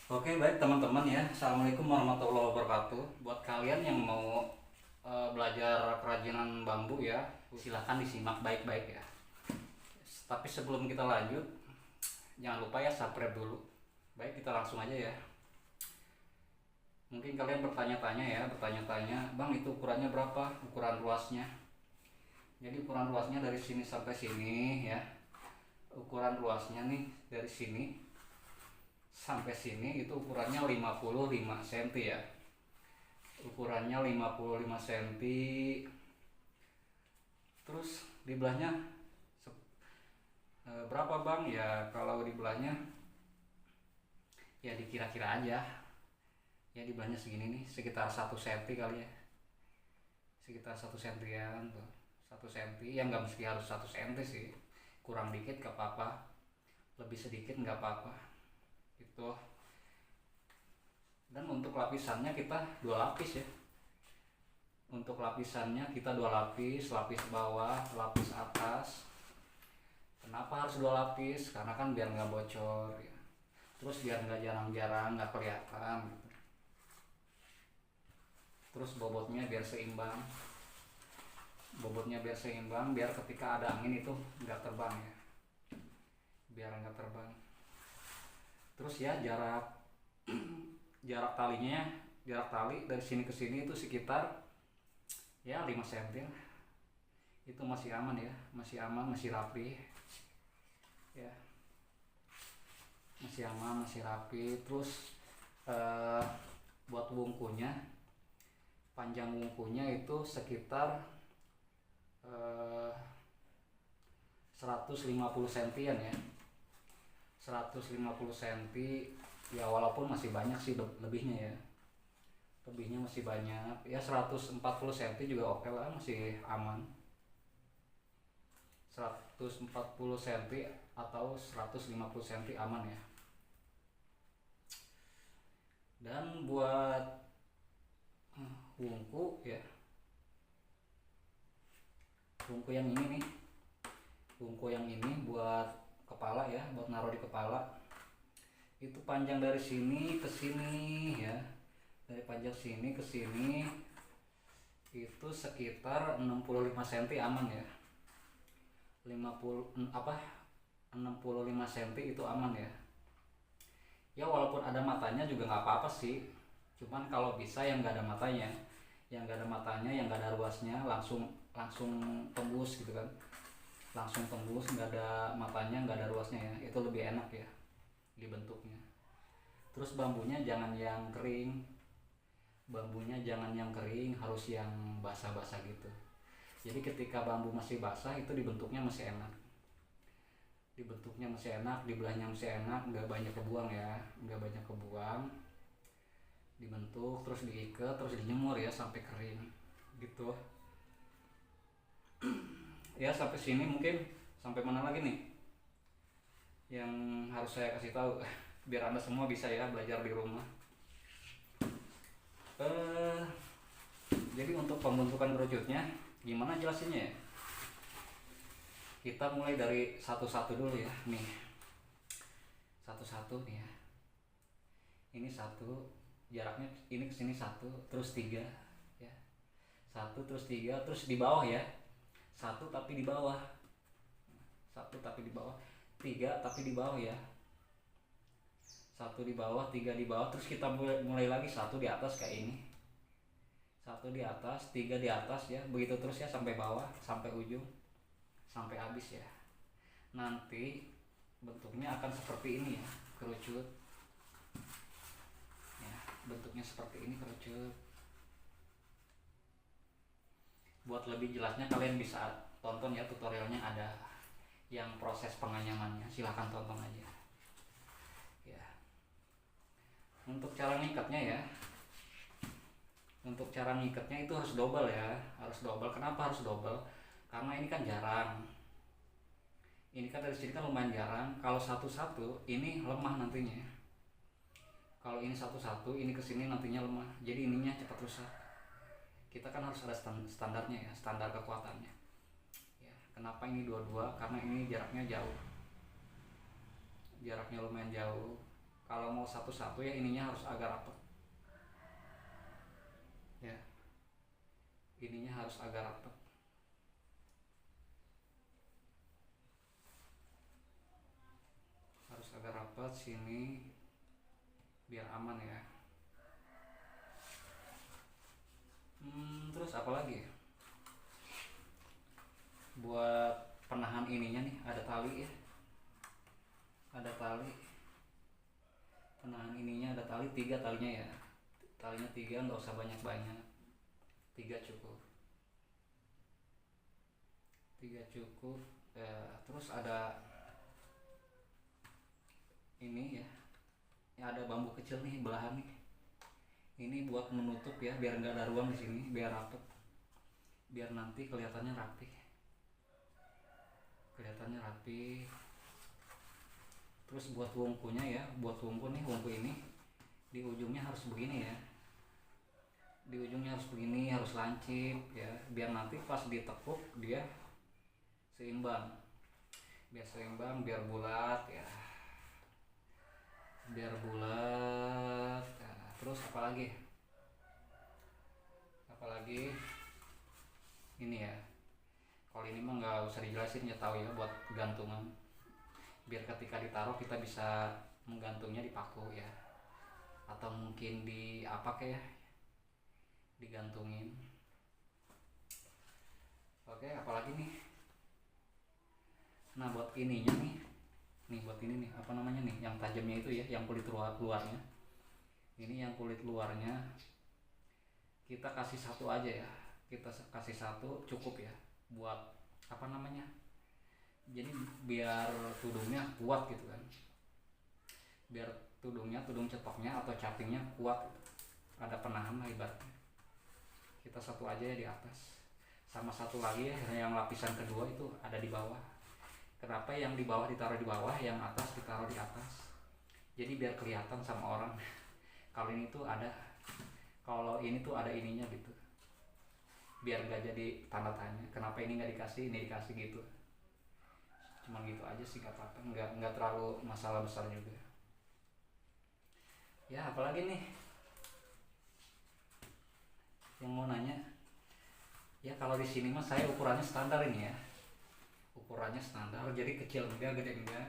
Oke, baik teman-teman ya. Assalamualaikum warahmatullahi wabarakatuh. Buat kalian yang mau belajar kerajinan bambu ya, silahkan disimak baik-baik ya. Tapi sebelum kita lanjut, jangan lupa ya subscribe dulu. Baik, kita langsung aja ya. Mungkin kalian bertanya-tanya, Bang itu ukurannya berapa? Ukuran luasnya. Jadi ukuran luasnya dari sini sampai sini ya. Ukuran luasnya nih dari sini sampai sini itu ukurannya 55 cm ya. Ukurannya 55 cm. Terus di belahnya berapa Bang? Ya kalau di belahnya ya dikira-kira aja. Ya di belahnya segini nih, sekitar 1 cm kali ya. Sekitar 1 cm tuh. 1 cm yang nggak mesti harus 1 cm sih. Kurang dikit gak apa-apa, lebih sedikit nggak apa-apa itu. Dan untuk lapisannya kita 2 lapis ya. Untuk lapisannya kita 2 lapis, lapis bawah, lapis atas. Kenapa harus 2 lapis? Karena kan biar nggak bocor ya. Terus biar nggak jarang-jarang nggak kelihatan gitu. Terus bobotnya biar seimbang, biar ketika ada angin itu nggak terbang ya, biar nggak terbang. Terus ya jarak talinya, jarak tali dari sini ke sini itu sekitar ya 5 cm. Itu masih aman ya, masih aman, masih rapi ya, masih aman, masih rapi. Terus eh, buat wungkunya, panjang wungkunya itu sekitar eh, 150 cm ya. 150 cm ya, walaupun masih banyak sih lebihnya ya. Lebihnya masih banyak ya, 140 cm juga oke lah, masih aman. 140 cm atau 150 cm aman ya. Dan buat wungku ya, wungku yang ini nih, wungku yang ini buat kepala ya, buat naruh di kepala. Itu panjang dari sini ke sini ya, dari panjang sini ke sini itu sekitar 65 cm aman ya. 65 cm itu aman ya. Ya walaupun ada matanya juga nggak apa-apa sih, cuman kalau bisa yang nggak ada matanya, yang nggak ada ruasnya, langsung langsung tembus gitu kan, langsung tembus, nggak ada matanya, nggak ada ruasnya ya, itu lebih enak ya dibentuknya. Terus bambunya jangan yang kering, harus yang basah-basah gitu. Jadi ketika bambu masih basah itu dibentuknya masih enak, dibelahnya masih enak, nggak banyak kebuang ya, nggak banyak kebuang. Dibentuk terus diikat terus dijemur ya sampai kering gitu ya. Sampai sini mungkin, sampai mana lagi nih yang harus saya kasih tahu biar anda semua bisa ya belajar di rumah. eh jadi untuk pembentukan kerucutnya gimana jelasinnya ya, kita mulai dari satu-satu dulu ya. Nih satu-satu nih ya, ini satu, jaraknya ini kesini satu, terus tiga ya, satu terus tiga, terus di bawah ya, satu tapi di bawah, satu tapi di bawah, tiga tapi di bawah ya, satu di bawah, tiga di bawah. Terus kita mulai lagi satu di atas kayak ini, satu di atas, tiga di atas ya, begitu terus ya sampai bawah, sampai ujung, sampai habis ya. Nanti bentuknya akan seperti ini ya, kerucut ya, bentuknya seperti ini kerucut. Buat lebih jelasnya kalian bisa tonton ya, tutorialnya ada yang proses penganyamannya, silahkan tonton aja ya. Untuk cara ngikatnya itu harus double ya, harus double. Kenapa harus double? Karena ini kan jarang, ini kan dari sini kan lumayan jarang. Kalau satu-satu ini lemah nantinya, kalau ini satu-satu ini kesini nantinya lemah, jadi ininya cepat rusak. Kita kan harus ada standarnya ya, standar kekuatannya ya. Kenapa ini dua-dua? Karena ini jaraknya jauh, jaraknya lumayan jauh. Kalau mau satu-satu ya ininya harus agak rapat ya, ininya harus agak rapat. Harus agak rapat sini biar aman ya. Terus apa lagi ya? Buat penahan ininya nih ada tali ya, ada tali penahan ininya, ada tali 3 talinya ya, talinya 3, nggak usah banyak-banyak, 3 cukup, 3 cukup ya. Terus ada ini ya ada bambu kecil nih belahan nih, ini buat menutup ya, biar nggak ada ruang di sini, biar rapet, biar nanti kelihatannya rapi, kelihatannya rapi. Terus buat wungkunya ya, buat wungku nih, wungku ini di ujungnya harus begini ya, di ujungnya harus begini, harus lancip ya, biar nanti pas ditekuk dia seimbang, biar seimbang, biar bulat ya, biar bulat ya. Terus apalagi ini ya, kalau ini mah nggak usah dijelasin ya, tahu ya, buat gantungan, biar ketika ditaruh kita bisa menggantungnya di paku ya, atau mungkin di apa kayak digantungin. Oke, apalagi nih, nah buat ininya nih buat ini nih, apa namanya nih, yang tajamnya itu ya, yang kulit luarnya, ini yang kulit luarnya kita kasih satu aja ya, kita kasih satu cukup ya, buat apa namanya, jadi biar tudungnya kuat gitu kan, biar tudung cetoknya atau capingnya kuat gitu. Ada penahan lah ibaratnya, kita satu aja ya di atas, sama satu lagi ya yang lapisan kedua itu ada di bawah. Kenapa yang di bawah ditaruh di bawah, yang atas ditaruh di atas, jadi biar kelihatan sama orang kalau ini tuh ada, kalau ini tuh ada ininya gitu, biar nggak jadi tanda tanya kenapa ini nggak dikasih, ini dikasih gitu. Cuman gitu aja sih, nggak apa-apa, nggak terlalu masalah besar juga ya. Apalagi nih yang mau nanya ya, kalau di sini mah saya ukurannya standar ini ya, ukurannya standar, jadi kecil enggak, gede enggak,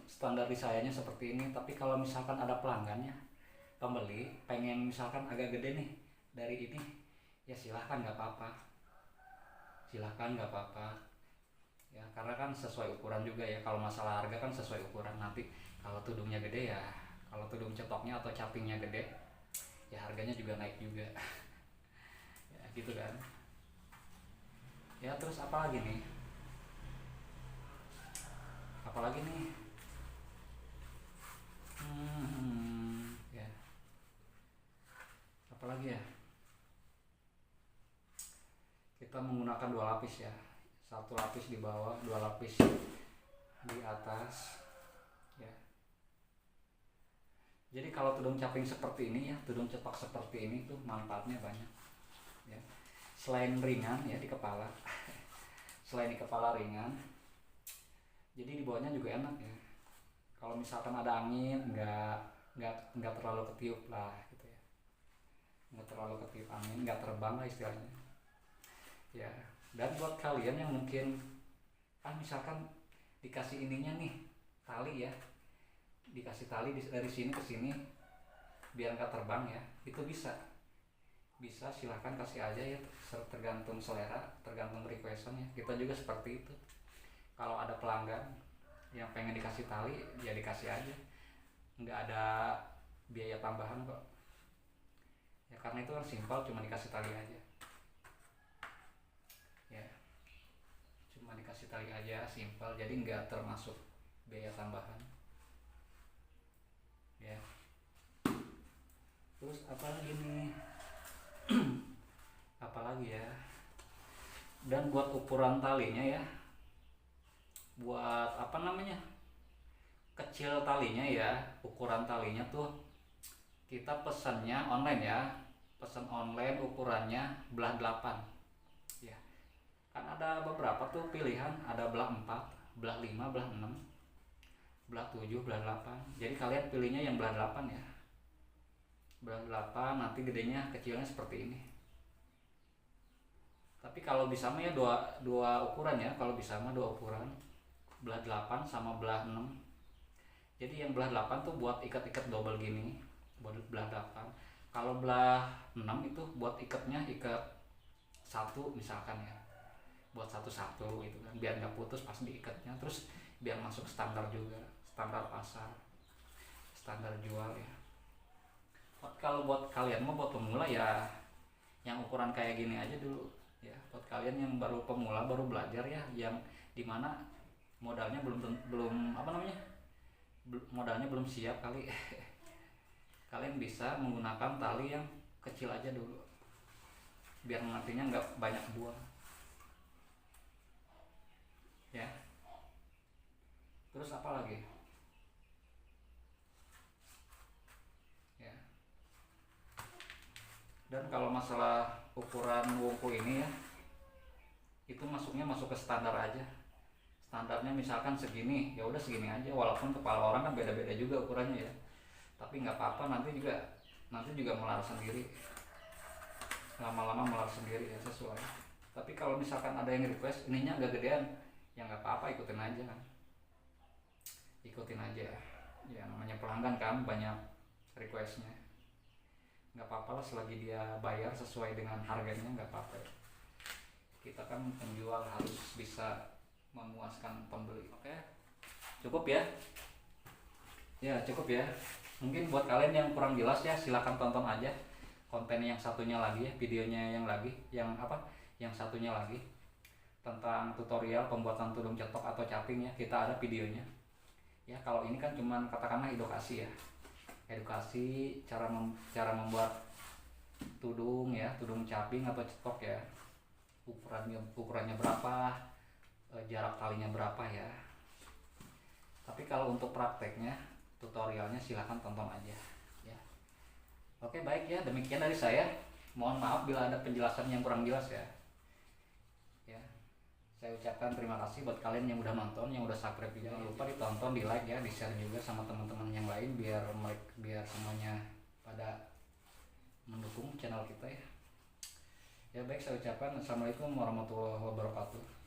standar di sayanya seperti ini. Tapi kalau misalkan ada pelanggannya, pembeli pengen misalkan agak gede nih dari ini ya, silahkan, nggak apa-apa, silahkan, nggak apa-apa ya, karena kan sesuai ukuran juga ya. Kalau masalah harga kan sesuai ukuran, nanti kalau tudungnya gede ya, kalau tudung cetoknya atau capingnya gede ya harganya juga naik juga ya gitu kan ya. Terus apalagi nih, ya apalagi ya, kita menggunakan 2 lapis ya, 1 lapis di bawah, 2 lapis di atas ya. Jadi kalau tudung caping seperti ini ya, tudung cetok seperti ini tuh manfaatnya banyak ya. Selain ringan ya di kepala selain di kepala ringan, jadi di bawahnya juga enak ya. Kalau misalkan ada angin, nggak terlalu ketiup lah gitu ya, nggak terlalu ketiup angin, nggak terbang lah istilahnya ya. Dan buat kalian yang mungkin misalkan dikasih ininya nih, tali ya, dikasih tali dari sini ke sini biar nggak terbang ya, itu bisa silahkan kasih aja ya, tergantung selera, tergantung requestan ya. Kita juga seperti itu, kalau ada pelanggan yang pengen dikasih tali ya dikasih aja, nggak ada biaya tambahan kok ya, karena itu kan simpel, cuma dikasih tali aja ya, cuma dikasih tali aja, simpel, jadi nggak termasuk biaya tambahan ya. Terus apalagi nih apalagi ya, dan buat ukuran talinya ya, buat apa namanya, kecil talinya ya, ukuran talinya tuh kita pesannya online ya, pesan online ukurannya belah 8 ya. Kan ada beberapa tuh pilihan, ada belah 4, belah 5, belah 6. belah 7, belah 8. Jadi kalian pilihnya yang belah 8 ya. Belah 8 nanti gedenya kecilnya seperti ini. Tapi kalau bisa mah ya dua ukuran ya, kalau bisa mah dua ukuran. Belah 8 sama belah 6. Jadi yang belah 8 tuh buat ikat-ikat double gini, buat belah 8. Kalau belah 6 itu buat ikatnya ikat satu misalkan ya, buat satu-satu gitu kan, biar nggak putus pas diikatnya, terus biar masuk standar juga, standar pasar, standar jual ya. Kalau buat kalian mau buat pemula ya yang ukuran kayak gini aja dulu ya, buat kalian yang baru pemula, baru belajar ya, yang dimana modalnya belum apa namanya, modalnya belum siap kali. Kalian bisa menggunakan tali yang kecil aja dulu biar nantinya nggak banyak buah ya. Terus apa lagi ya, dan kalau masalah ukuran wungku ini ya, itu masuk ke standar aja. Standarnya misalkan segini, ya udah segini aja, walaupun kepala orang kan beda-beda juga ukurannya ya, tapi nggak apa-apa, nanti juga melar sendiri, lama-lama melar sendiri ya, sesuai. Tapi kalau misalkan ada yang request ininya agak gedean, ya nggak apa-apa, ikutin aja ya, namanya pelanggan kan banyak requestnya, nggak apa-apa lah, selagi dia bayar sesuai dengan harganya nggak apa-apa. Kita kan penjual harus bisa memuaskan pembeli. Oke, cukup ya. Ya cukup ya. Mungkin buat kalian yang kurang jelas ya, silahkan tonton aja konten yang satunya lagi ya, videonya yang satunya lagi tentang tutorial pembuatan tudung cetok atau caping ya, kita ada videonya ya. Kalau ini kan cuman katakanlah edukasi ya, edukasi cara membuat tudung ya, tudung caping atau cetok ya, ukurannya berapa, jarak talinya berapa ya. Tapi kalau untuk prakteknya, tutorialnya silahkan tonton aja ya. Oke baik ya, demikian dari saya. Mohon maaf bila ada penjelasan yang kurang jelas ya. Saya ucapkan terima kasih buat kalian yang udah nonton, yang udah subscribe juga. Jangan lupa ditonton, di like ya, di share juga sama teman-teman yang lain biar semuanya pada mendukung channel kita ya. Ya baik, saya ucapkan assalamualaikum warahmatullahi wabarakatuh.